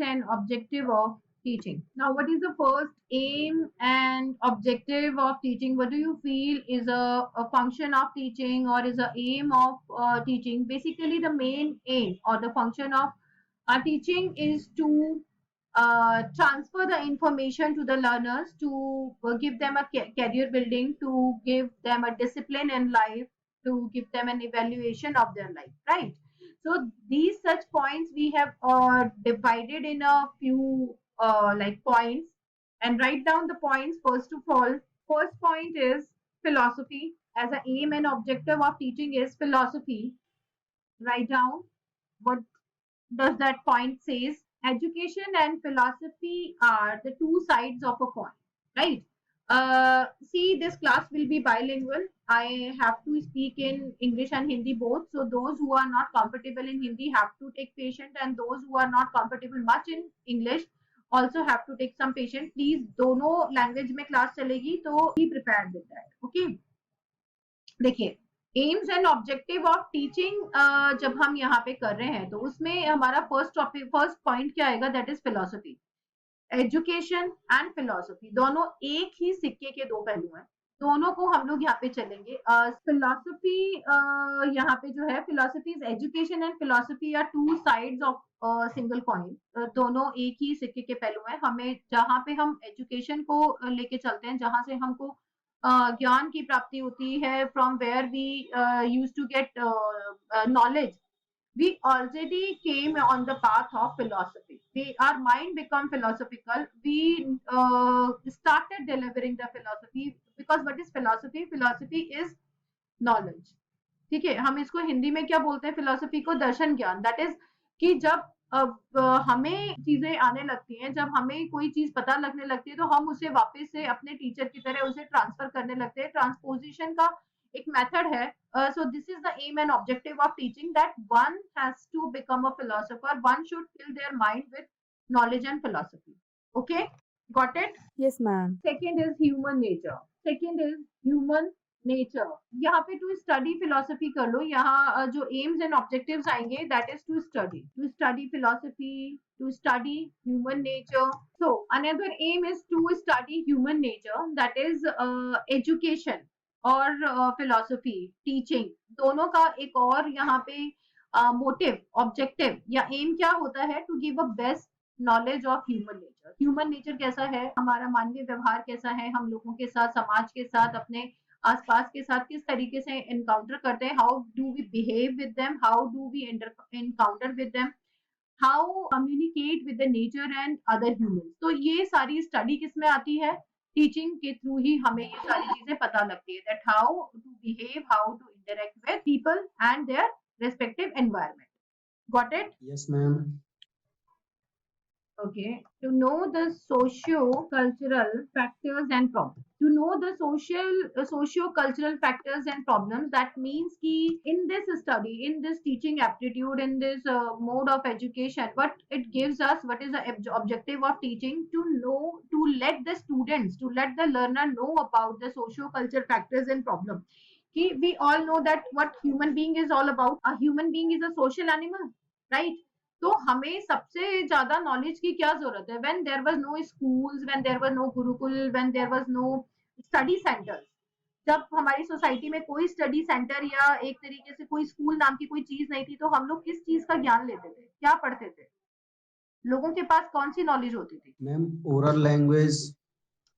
and objective of teaching. Now, what is the first aim and objective of teaching? What do you feel is a function of teaching or is a aim of teaching? Basically, the main aim or the function of teaching is to transfer the information to the learners, to give them a career building, to give them a discipline in life, to give them an evaluation of their life, right? So these such points we have divided in a few like points, and write down the points. First of all, first point is philosophy. As an aim and objective of teaching is philosophy. Write down what does that point says. Education and philosophy are the two sides of a coin, right? See, this class will be bilingual. I have to speak in English and Hindi both. So those who are not comfortable in Hindi have to take patient, and those who are not comfortable much in English also have to take some patient. Please, दोनों language में class चलेगी, तो be prepared with that. Okay. देखिए, AIIMS and objective of teaching जब हम यहाँ पे कर रहे हैं तो उसमें हमारा फर्स्ट टॉपिक, फर्स्ट पॉइंट क्या आएगा? That is philosophy. Education and philosophy दोनों एक ही सिक्के के दो पहलू हैं, दोनों को हम लोग यहाँ पे चलेंगे। फिलोसफी यहाँ पे जो है, philosophy is education and philosophy are two sides of single coin. दोनों एक ही सिक्के के पहलू हैं। हमें जहाँ पे हम एजुकेशन को लेके चलते हैं, जहाँ से हमको ज्ञान की प्राप्ति होती है, from where we use to get knowledge, we already came on the path of philosophy. Our mind become philosophical. We started delivering the philosophy, because what is philosophy? Philosophy is knowledge. ठीक है, हम इसको हिंदी में क्या बोलते हैं? Philosophy को दर्शन ज्ञान। दैट इज कि जब हमें चीजें आने लगती हैं, जब हमें कोई चीज पता लगने लगती है, तो हम उसे वापस से अपने टीचर की तरह उसे ट्रांसफर करने लगते हैं। ट्रांसपोजिशन का एक मेथड है। So this is the aim and objective of teaching, that one has to become a philosopher. One should fill their mind with knowledge and philosophy. Okay, got it? Yes, ma'am. Second is human nature. Second is human nature. यहाँ पे to study philosophy कर लो। यहाँ जो aims and objectives आएंगे, that is to study philosophy, to study human nature. So another aim is to study human nature, that is education और philosophy teaching दोनों का एक और यहाँ पे मोटिव, ऑब्जेक्टिव या एम क्या होता है? To give a best knowledge of human nature. Human nature कैसा है, हमारा मानवीय व्यवहार कैसा है, हम लोगों के साथ, समाज के साथ, अपने आसपास के साथ किस तरीके से एनकाउंटर करते हैं, how do we behave with them, how do we encounter with them, how communicate with the nature and other humans. तो ये सारी स्टडी किस में आती है? टीचिंग के थ्रू ही हमें ये सारी चीजें पता लगती है, that how to behave, how to interact with people and their respective environment. Got it? Yes, ma'am. Okay, to know the socio-cultural factors and problems. To know the socio-cultural factors and problems, that means ki in this study, in this teaching aptitude, in this mode of education, what it gives us, what is the objective of teaching? To know, to let the students, to let the learner know about the socio-cultural factors and problems. Ki we all know that what human being is all about. A human being is a social animal, right? तो हमें सबसे ज्यादा knowledge की क्या जरूरत है? When there was no schools, when there was no gurukul, when there was no study centres. जब हमारी सोसाइटी में कोई स्टडी सेंटर या एक तरीके से कोई स्कूल नाम की कोई चीज नहीं थी, तो हम लोग किस चीज का ज्ञान लेते थे, क्या पढ़ते थे? लोगों के पास कौन सी नॉलेज होती थी? Ma'am, oral language,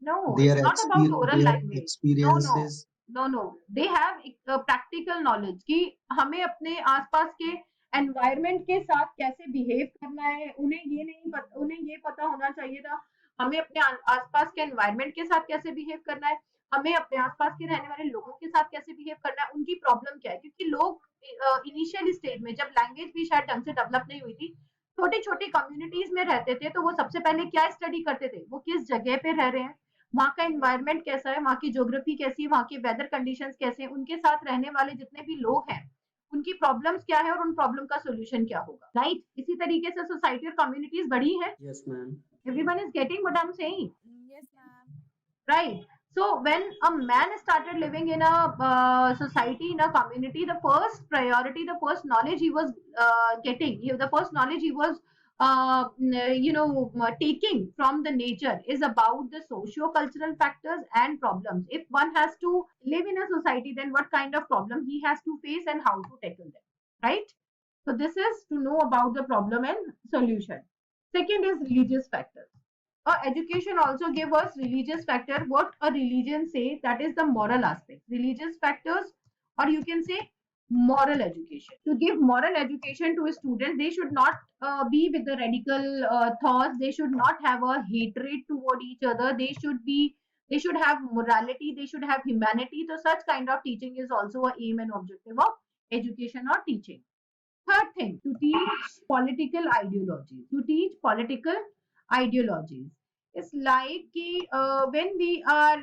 No, their, it's not about oral their language. experiences. No, they have practical knowledge कि हमें अपने आसपास के एनवायरमेंट के साथ कैसे बिहेव करना है। उन्हें ये नहीं पता, उन्हें ये पता होना चाहिए था हमें अपने आसपास के एनवायरमेंट के साथ कैसे बिहेव करना है, हमें अपने आसपास के रहने वाले लोगों के साथ कैसे बिहेव करना है, उनकी प्रॉब्लम क्या है। क्योंकि लोग इनिशियल स्टेज में, जब लैंग्वेज भी शायद ढंग से डेवलप नहीं हुई थी, छोटी छोटी कम्युनिटीज में रहते थे, तो वो सबसे पहले क्या स्टडी करते थे? वो किस जगह पे रह रहे हैं, वहाँ का एनवायरमेंट कैसा है, वहाँ की ज्योग्राफी कैसी है, वहाँ के वेदर कंडीशंस कैसे हैं, उनके साथ रहने वाले जितने भी लोग हैं उनकी प्रॉब्लम्स क्या है और उन प्रॉब्लम का सॉल्यूशन क्या होगा, राइट? इसी तरीके से सोसाइटी और कम्युनिटीज बड़ी है। Yes, ma'am. Everyone is getting what I am saying, Yes, ma'am. right? So when a man started living in a society, in a community, the first priority, the first knowledge he was getting, the first knowledge he was taking from the nature is about the socio-cultural factors and problems. If one has to live in a society, then what kind of problem he has to face and how to tackle them, right? So this is to know about the problem and solution. Second is religious factors. Education also give us religious factor. What a religion say, that is the moral aspect. Religious factors, or you can say moral education. To give moral education to students, they should not be with the radical thoughts. They should not have a hatred toward each other. They should have morality. They should have humanity. So such kind of teaching is also a aim and objective of education or teaching. Third thing, to teach political ideologies. To teach political ideologies. It's like कि, when we are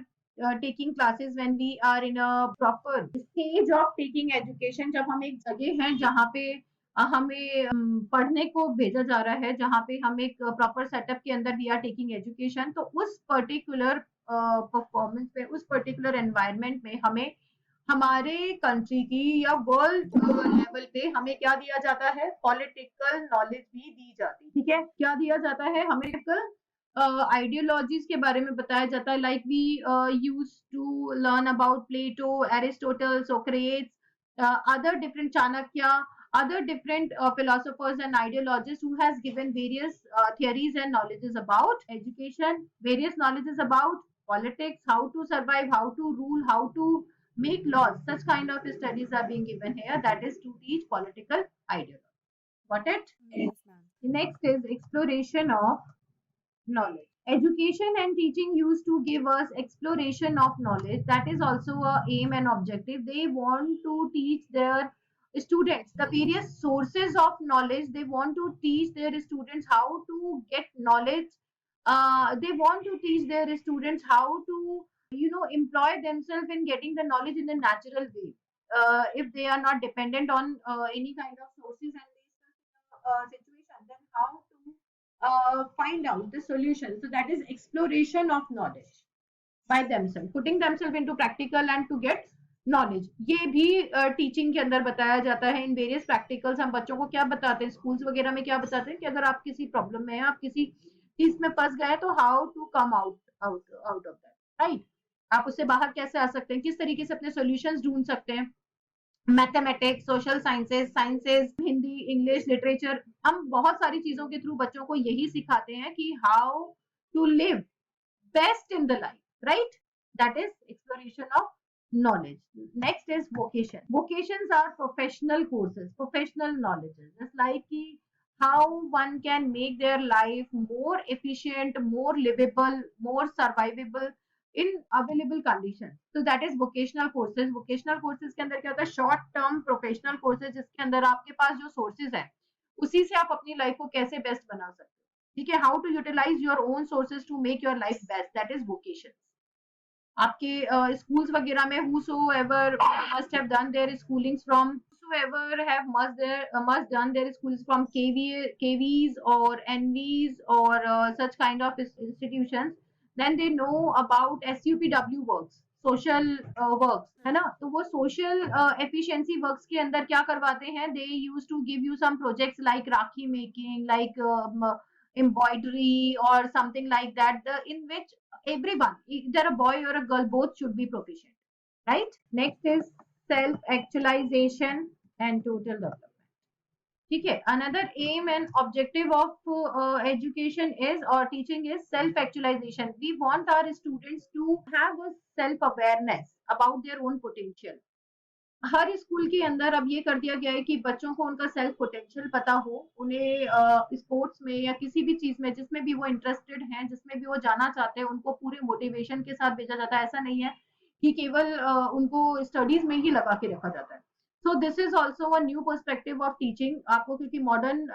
taking classes, when we are in a proper stage of taking education, जब हम एक जगह हैं जहाँ पे हमें पढ़ने को भेजा जा रहा है, जहाँ पे हम एक प्रॉपर सेटअप के अंदर वी आर टेकिंग एजुकेशन, तो उस पर्टिकुलर परफॉर्मेंस पे, उस पर्टिकुलर एनवायरनमेंट में हमें हमारे कंट्री की या वर्ल्ड लेवल पे हमें क्या दिया जाता है, पॉलिटिकल नॉलेज भी दी जाती है, ठीक है? क्या दिया जाता है हमें? आइडियोलॉजीज के बारे में बताया जाता है, like we use to learn about Plato, Aristotle, Socrates, other different Chanakya, other different philosophers and ideologists who has given various theories and knowledges about education, various knowledges about politics, how to survive, how to rule, how to make laws. Such kind of studies are being given here. That is to teach political ideology. Got it? Yes, ma'am. Next is exploration of knowledge. Education and teaching used to give us exploration of knowledge. That is also a aim and objective. They want to teach their students the various sources of knowledge. They want to teach their students how to get knowledge. They want to teach their students how to, employ themselves in getting the knowledge in a natural way. If they are not dependent on any kind of sources and situation, then how to find out the solution. So that is exploration of knowledge by themselves, putting themselves into practical and to get knowledge. ये भी teaching के अंदर बताया जाता है. In various practicals हम बच्चों को क्या बताते हैं, स्कूल्स वगैरह में क्या बताते हैं कि अगर आप किसी प्रॉब्लम में हैं, आप किसी चीज में फंस गए, तो how to come out out out of that, right? आप उससे बाहर कैसे आ सकते हैं, किस तरीके से अपने सॉल्यूशंस ढूंढ सकते हैं. Mathematics, social sciences, Hindi, English, literature, हम बहुत सारी चीजों के थ्रू बच्चों को यही सिखाते हैं कि how to live best in the life, right? That is exploration of knowledge. Next is vocation. Vocations are professional courses, professional knowledges. It's like how one can make their life more efficient, more livable, more survivable in available conditions. So that is vocational courses. Vocational courses के अंदर क्या होता है? Short term professional courses, जिसके अंदर आपके पास जो sources है, उसी से आप अपनी लाइफ को कैसे बेस्ट बना सकते हो, ठीक है? How to utilize your own sources to make your life best. That is vocation. आपके स्कूल्स वगैरह में whosoever must have done their schoolings from, whosoever have must done their schools from KVs or NVs or such kind of institutions, then they know about SUPW works, social works, है ना? तो वो social efficiency works के अंदर क्या करवाते हैं? They used to give you some projects like rakhi making, like embroidery or something like that, in which everyone, either a boy or a girl, both should be proficient, right? Next is self actualization and total development. ठीक है? Another aim and objective of education is, or teaching is, self actualization. We want our students to have a self awareness about their own potential. Her school के अंदर अब ये कर दिया गया है कि बच्चों को उनका सेल्फ पोटेंशियल पता हो, उन्हें स्पोर्ट्स में या किसी भी चीज में जिसमें भी वो इंटरेस्टेड हैं, जिसमें भी वो जाना चाहते हैं, उनको पूरे मोटिवेशन के साथ भेजा जाता है. ऐसा नहीं है कि केवल उनको स्टडीज में ही लगा के रखा जाता है. So this is also a new perspective of teaching. आपको क्योंकि मॉडर्न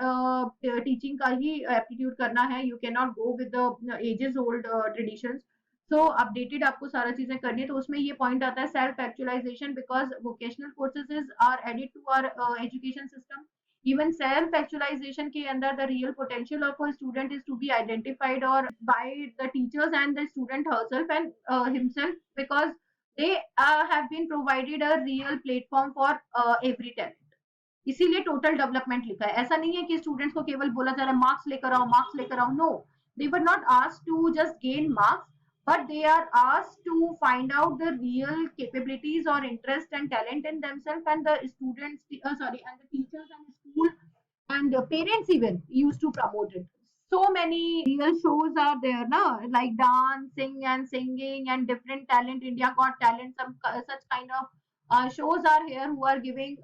टीचिंग का ही एप्टीट्यूड करना है, you can not go with the ages old traditions. So updated आपको सारा चीजें करनी है. तो उसमें ये पॉइंट आता है self actualization, because vocational courses are added to our education system. even self actualization के अंदर the real potential of a student is to be identified or by the teachers and the student herself and himself, because they have been provided a real platform for every talent. इसीलिए total development लिखा है। ऐसा नहीं है कि students को केवल बोला जा रहा है मार्क्स लेकर आओ, मार्क्स लेकर आओ। No, they were not asked to just gain marks, but they are asked to find out the real capabilities or interest and talent in themselves, and the students sorry, and the teachers and school and parents even used to promote it. So many real shows are there na, like dancing and singing and different talent, India Got Talent, some such kind of shows are here who are giving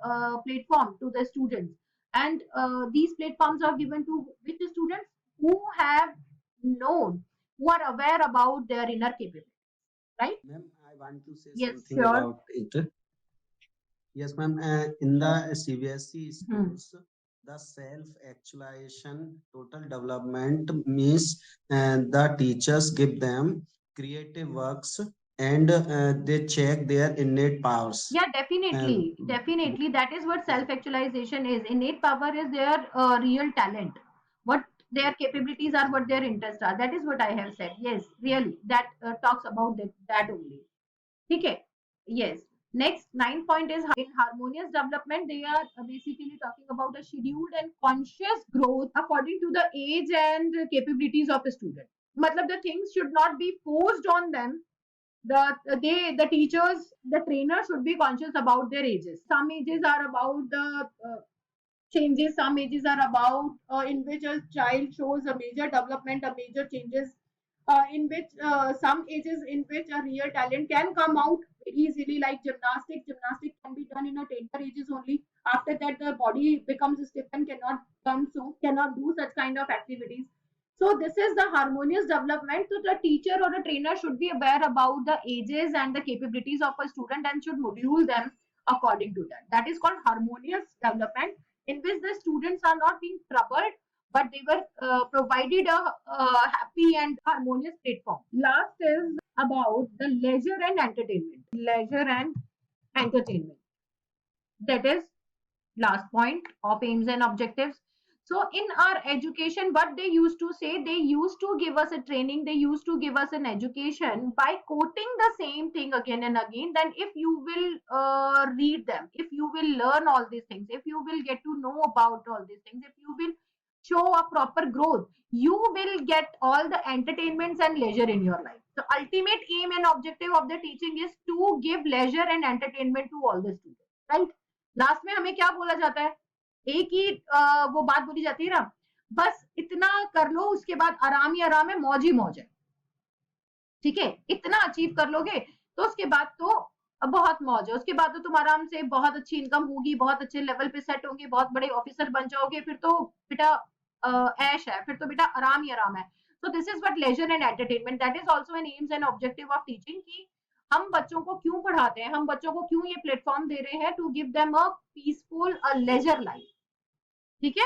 platform to the students, and these platforms are given to which students who have known, who are aware about their inner capability, right? Ma'am, I want to say Yes, something sure. about it. Yes, ma'am. In the CBSE schools, the self-actualization, total development means the teachers give them creative works and they check their innate powers. Yeah, definitely, And definitely. That is what self-actualization is. Innate power is their real talent. What their capabilities are, what their interests are. That is what I have said. Yes, really. That talks about that only. Okay. Yes. Next, 9 point is in harmonious development. They are basically talking about a scheduled and conscious growth according to the age and capabilities of a student. Matlab, the things should not be forced on them. The teachers, the trainers should be conscious about their ages. Some ages are about the changes, some ages are about in which a child shows a major development, a major changes, in which some ages in which a real talent can come out easily, like gymnastics. Gymnastics can be done in a tender ages only. After that, the body becomes stiff and cannot come, so cannot do such kind of activities. So this is the harmonious development. So the teacher or a trainer should be aware about the ages and the capabilities of a student and should module them according to that. That is called harmonious development, in which the students are not being troubled, but they were provided a happy and harmonious platform. Last is about the leisure and entertainment. Leisure and entertainment. That is last point of aims and objectives. So in our education, what they used to say, they used to give us a training, they used to give us an education by quoting the same thing again and again. Then if you will read them, if you will learn all these things, if you will get to know about all these things, if you will show a proper growth, you will get all the entertainments and leisure in your life. The ultimate aim and objective of the teaching is to give leisure and entertainment to all the students, right? Last में हमें क्या बोला जाता है, एक ही वो बात बोली जाती है ना, बस इतना कर लो, उसके बाद आराम ही आराम है, मौज ही मौज है। ठीक है, इतना अचीव कर लोगे तो उसके बाद तो बहुत मौज है, उसके बाद तो तुम आराम से बहुत अच्छी इनकम होगी, बहुत अच्छे लेवल पे सेट होंगे, बहुत बड़े ऑफिसर बन जाओगे, फिर तो बेटा ऐश है, फिर तो बेटा आराम ही आराम है। So this is what leisure and entertainment, that is also an aims and objective of teaching, कि हम बच्चों को क्यों पढ़ाते हैं, हम बच्चों को क्यों ये प्लेटफॉर्म दे रहे हैं, to give them a peaceful a leisure life. ठीक है,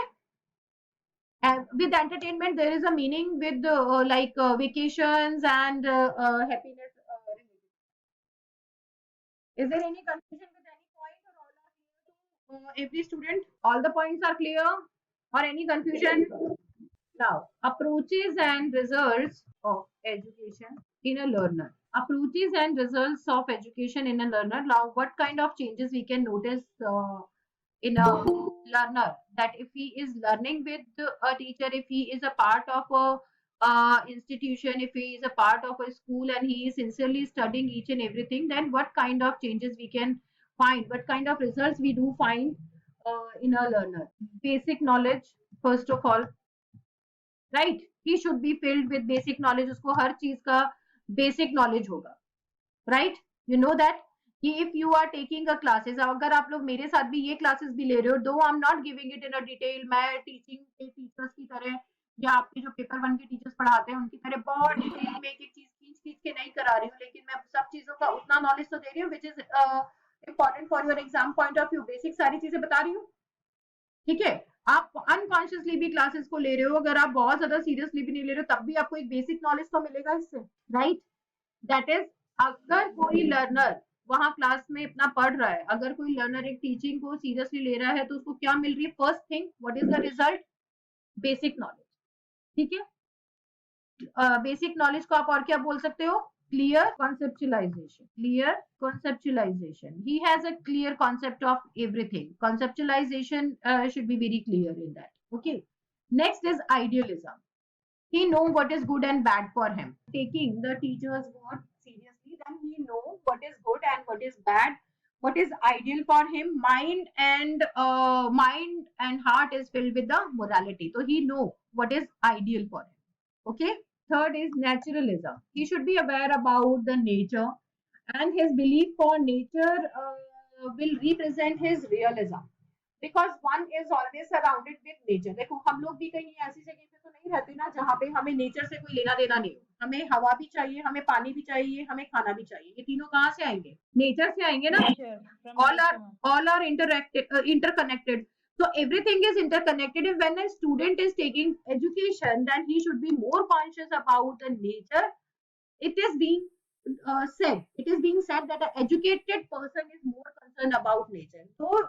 with entertainment there is a meaning with like vacations and happiness related. Is there any confusion with any point, or all are clear to every student? All the points are clear, or any confusion? Now, approaches and results of education in a learner. Approaches and results of education in a learner. Now, what kind of changes we can notice in a learner? That if he is learning with a teacher, if he is a part of a institution, if he is a part of a school and he is sincerely studying each and everything, then what kind of changes we can find? What kind of results we do find in a learner? Basic knowledge, first of all, right, he should be filled with basic knowledge, उसको हर चीज का basic knowledge होगा, right? You know that कि if you are taking a classes, अगर आप लोग मेरे साथ भी ये क्लासेस भी ले रहे हो, दो I am not giving it in a detail, मैं टीचिंग के टीचर्स की तरह या आपके जो पेपर 1 के टीचर्स पढ़ाते हैं उनकी तरह बहुत डिटेल में एक एक चीज खींच खींच के नहीं करा रही हूँ, लेकिन मैं सब चीजों का उतना नॉलेज तो दे रही हूँ which is important for your exam point of view, basic सारी चीजें बता रही हूँ। ठीक है, आप अनकॉन्शियसली भी क्लासेस को ले रहे हो, अगर आप बहुत ज्यादा सीरियसली भी नहीं ले रहे हो, तब भी आपको एक बेसिक नॉलेज तो मिलेगा इससे, राइट? दैट इज, अगर कोई लर्नर वहां क्लास में इतना पढ़ रहा है, अगर कोई लर्नर एक टीचिंग को सीरियसली ले रहा है, तो उसको क्या मिल रही है? First thing, what is the result? Basic knowledge. ठीक है, बेसिक नॉलेज को आप और क्या बोल सकते हो? Clear conceptualization. Clear conceptualization. He has a clear concept of everything. Conceptualization should be very clear in that. Okay. Next is idealism. He know what is good and bad for him. Taking the teacher's word seriously, then he know what is good and what is bad, what is ideal for him. Mind and heart is filled with the morality. So he know what is ideal for him. Okay. Third is naturalism. He should be aware about the nature, and his belief for nature will represent his realism, because one is always surrounded with nature. देखो हम लोग भी कहीं ऐसी जगह पे तो नहीं रहते ना जहाँ पे हमें नेचर से कोई लेना देना नहीं हो। हमें हवा भी चाहिए, हमें पानी भी चाहिए, हमें खाना भी चाहिए। ये तीनों कहाँ से आएंगे? नेचर से आएंगे ना। Nature, from all are nature, ma'am. all are interconnected. So everything is interconnected. If when a student is taking education, then he should be more conscious about the nature. It is being said that an educated person is more concerned about nature. So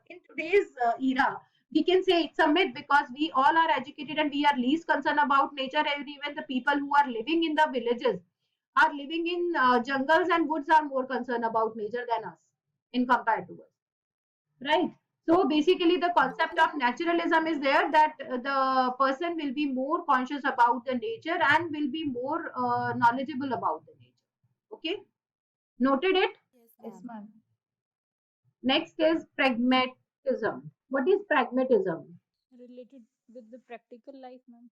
in today's era, we can say it's a myth, because we all are educated and we are least concerned about nature. And even the people who are living in the villages, are living in jungles and woods, are more concerned about nature than us in compared to us, right? So basically the concept of naturalism is there, that the person will be more conscious about the nature and will be more knowledgeable about the nature. Okay, noted it. Yes, ma'am. Next is pragmatism. What is pragmatism? Related with the practical life, ma'am.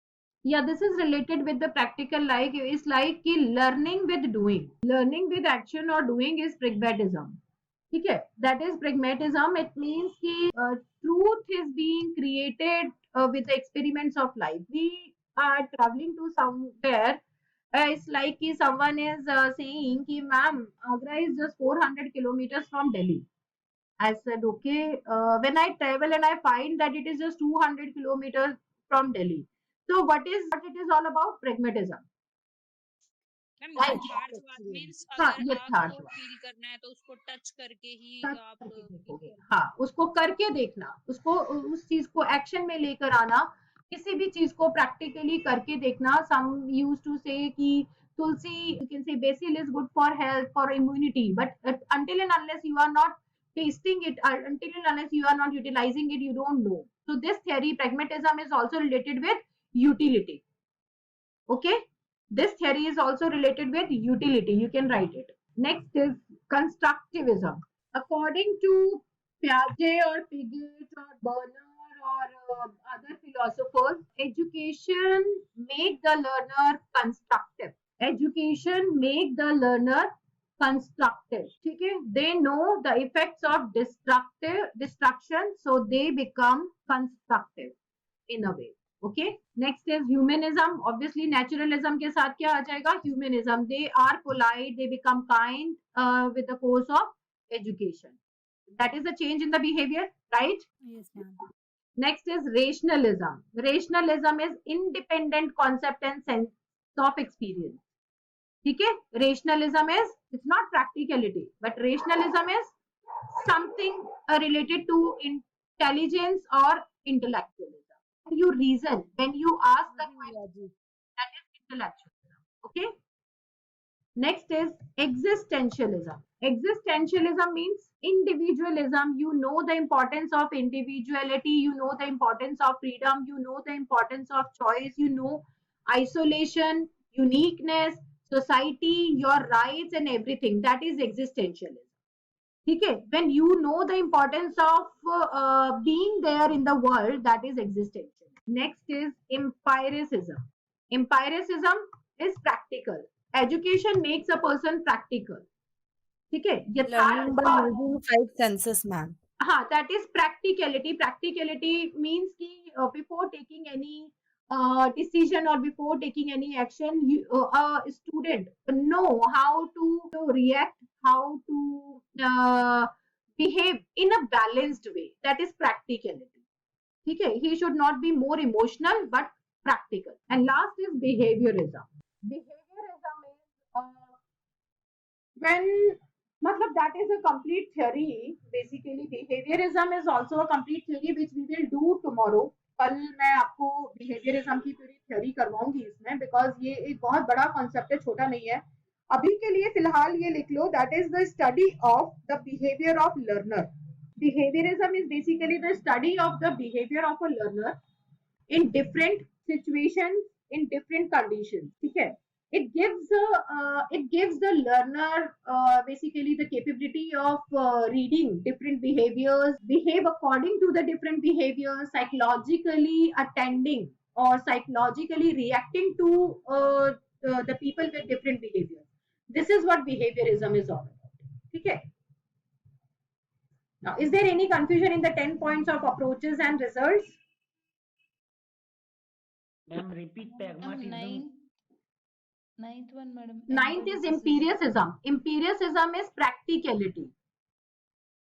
Yeah, this is related with the practical life. It's like कि learning with doing, learning with action or doing is pragmatism. ठीक है, that is pragmatism. It means कि truth is being created with the experiments of life. We are traveling to somewhere. It's like कि someone is saying कि ma'am, Agra is just 400 kilometers from Delhi. I said, okay. When I travel and I find that it is just 200 kilometers from Delhi. So what it is all about? Pragmatism. Ma'am Right. यथार्थवाद means हाँ, अगर आपको यथार्थवाद feel करना है तो उसको touch करके ही touch आप करके feel देखोगे। करोगे। हाँ, उसको करके देखना, उसको उस चीज को एक्शन में लेकर आना, किसी भी चीज को प्रैक्टिकली करके देखना। सम यूज टू से कि tulsi, you can say basil is good for health, for immunity, but until and unless you are not tasting it, until and unless you are not utilizing it, you don't know. So this theory, pragmatism, is also related with utility. Okay, this theory is also related with utility. You can write it. Next is constructivism. According to Piaget or Piaget or Berner or other philosophers, education make the learner constructive. Education make the learner constructive. Okay, they know the effects of destruction, so they become constructive in a way. Okay, next is humanism. Obviously naturalism के साथ क्या आ जाएगा? Humanism. They are polite, they become kind with the course of education. That is a change in the behavior, right? Yes, ma'am. Next is rationalism. Rationalism is independent concept and sense of experience. ठीक है, rationalism is, it's not practicality, but rationalism is something related to intelligence or intellectualism. You reason when you ask the question, that is intellectualism. Okay, next is existentialism. Existentialism means individualism. You know the importance of individuality, you know the importance of freedom, you know the importance of choice, you know isolation, uniqueness, society, your rights, and everything. That is existentialism. Okay, when you know the importance of being there in the world, that is existential. Next is empiricism. Empiricism is practical. Education makes a person practical. Okay, Learning by using five senses, ma'am. that is practicality. Practicality means कि before taking any decision or before taking any action, a student know how to react, how to behave in a balanced way. That is practicality. Okay, he should not be more emotional but practical. And last is behaviorism. Behaviorism is when matlab that is a complete theory. Basically behaviorism is also a complete theory which we will do tomorrow. कल मैं आपको behaviorism की पूरी theory करवाऊंगी इसमें, because ये एक बहुत बड़ा concept है, छोटा नहीं है. अभी के लिए फिलहाल ये लिख लो, that is the study of the behavior of learner. Behaviorism is basically the study of the behavior of a learner in different situations, in different conditions. ठीक है? It gives the learner basically the capability of reading different behaviors, behave according to the different behaviors, psychologically attending or psychologically reacting to the people with different behaviors. This is what behaviorism is all about. ठीक है? Now, is there any confusion in the 10 points of approaches and results? Ma'am, repeat pragmatism. Ninth one, madam. Ninth is empiricism. Empiricism is practicality.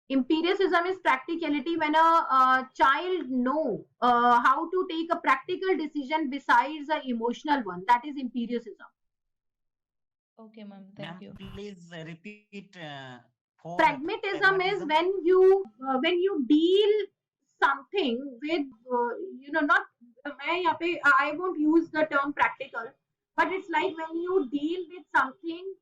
Empiricism is practicality when a child know how to take a practical decision besides the emotional one. That is empiricism. Okay, ma'am. Ma'am, please repeat. For Pragmatism is pragmatism. when you deal something with not I won't use the term practical, but it's like when you deal with something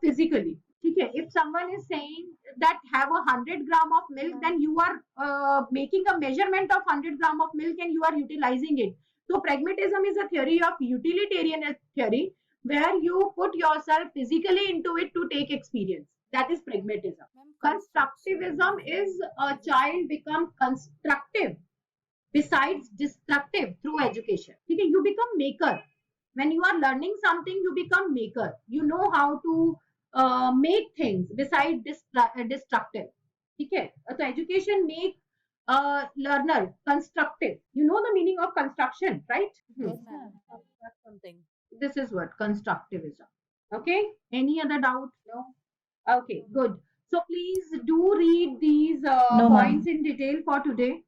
physically. Okay, if someone is saying that have 100 gram of milk, then you are making a measurement of 100 gram of milk and you are utilizing it. So pragmatism is a theory of utilitarian theory where you put yourself physically into it to take experience. That is pragmatism. Constructivism is a child become constructive besides destructive through education. Okay, you become maker. When you are learning something, you become maker. You know how to make things besides destructive. Okay, so education make learner constructive. You know the meaning of construction, right? Yes, ma'am. Construct something. This is what constructivism. Okay, any other doubt? No. Okay, good. So please do read these No, ma'am. points in detail for today.